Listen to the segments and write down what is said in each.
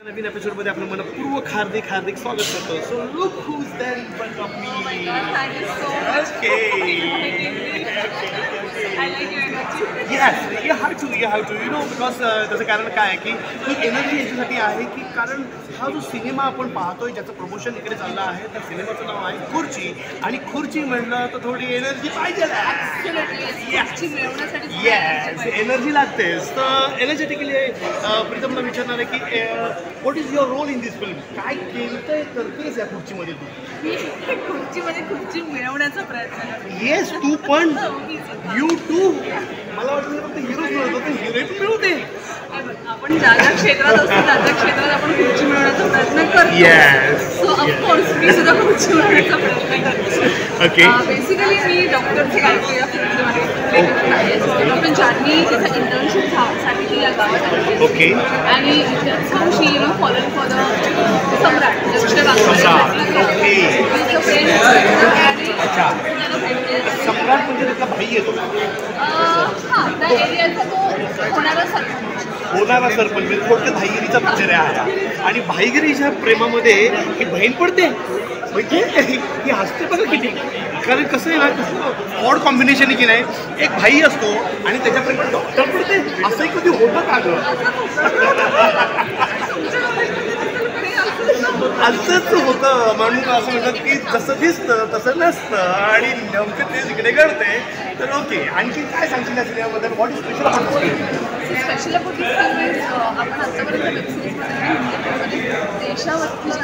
नवीन एपिसोडमध्ये आपलं मनपूर्वक हार्दिक हार्दिक स्वागत करतो. So look who's there in front of me. Yes, you have to, because त्याचं कारण काय आहे की ही एनर्जी याच्यासाठी आहे की कारण हा जो सिनेमा आपण पाहतोय ज्याचं प्रमोशन इकडे चाललं आहे त्या सिनेमाचं नाव आहे खुर्ची. आणि खुर्ची म्हणलं तर थोडी एनर्जी पाहिजे. येस, एनर्जी लागतेच. तर एनर्जेटिकली प्रीतमला विचारणार आहे की what is your role in this film. काय केलं करतेस या खुर्चीमध्ये तू? खुर्चीमध्ये खुर्ची मिळवण्याचा प्रयत्न. येस, तू पण. You too. मला वाटतं फक्त हिरोच मिळतो तर हिरोईन मिळू दे. आपण ज्या ज्या क्षेत्रात असतो त्या त्या क्षेत्रात आपण खुर्ची मिळवण्याचा प्रयत्न करतो. सो ऑफकोर्स मी सुद्धा खुर्ची मिळवण्याचा प्रयत्न करतो. ओके. बेसिकली मी डॉक्टरची काळजी या फील्डमध्ये आहे. डॉक्टर ज्यांनी तिथं इंटर्नशिपसाठी ती या गावात आली. ओके. आणि शी फॉलो फॉर द सम्राट सम्राट म्हणजे त्याचा भाई येतो. हां, त्या एरियाचा तो होणारा सरपंच. म्हणजे थोडक्यात भाईगिरीचा पिक्चर आहे. आणि भाईगिरीच्या प्रेमामध्ये ही बहीण पडते. म्हणजे ही हसते बघा किती. कारण कसं आहे ना, ऑड कॉम्बिनेशन आहे की नाही. एक भाई असतो आणि त्याच्या प्रेमात डॉक्टर पडते. असंही कधी होतं का गं? असंच होतं. म्हणून असं म्हणतात की जसं दिसतं तसं नसतं आणि नेमकं ते इकडे घडते. तर ओके, आणखी काय सांगशील या सिनेमाबद्दल? What is special about this film? Special about this film is आपण आतापर्यंत वेबसिरीजमध्ये देशावरती जे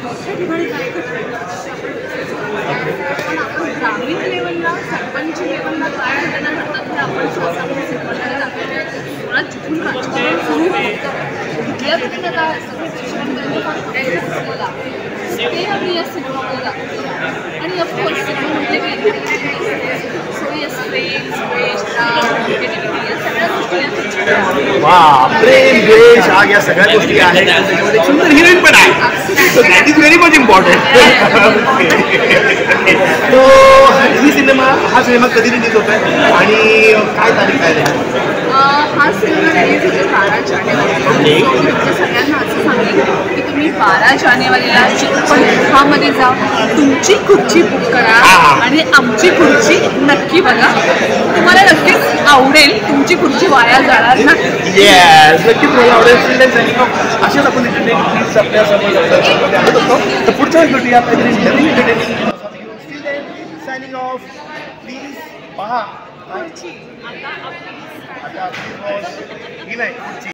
मोठ्या ठिकाणी काय करतो पण आपण ग्रामीण लेवलला सरपंच लेवलला काय घटना घडतात हे आपण सहसा सिनेमामध्ये दाखवतो. मुळात जिथून राजकारण सुरू होतं कुठल्या कुठल्या काय असतं ते आम्ही या सिनेमामध्ये दाखवतो. आणि ऑफकोर्स सिनेमा म्हटले की सोयी प्रेम, द्वेष, राग, निगेटिव्हिटी या सगळ्या गोष्टी वा, प्रेम, द्वेष, आग या सगळ्या गोष्टी आहेत. त्याच्यामध्ये एक सुंदर हिरोईन पण आहे. So that is very much important. तो हा सिनेमा कधी रिलीज होत आहे आणि काय तारीख आहे? हा सिनेमा रिलीज होतो 12 जानेवारीला. सगळ्यांना असं सांगेल की तुम्ही 12 जानेवारीला चित्रपटगृहामध्ये जा, तुमची खुर्ची बुक करा आणि आमची खुर्ची नक्की बघा. तुम्हाला नक्कीच आवडेल. तुमची खुर्ची वाया जाणार ना. येस, नक्कीच मला आवडेल. अशाच आपण एंटरटेनमेंट आपल्या समोर आणत असतो. तर पुढच्या भेटूया काहीतरी नवीन एंटरटेनमेंट. Signing off. प्लीज पहा. आता ही नाही खुर्ची.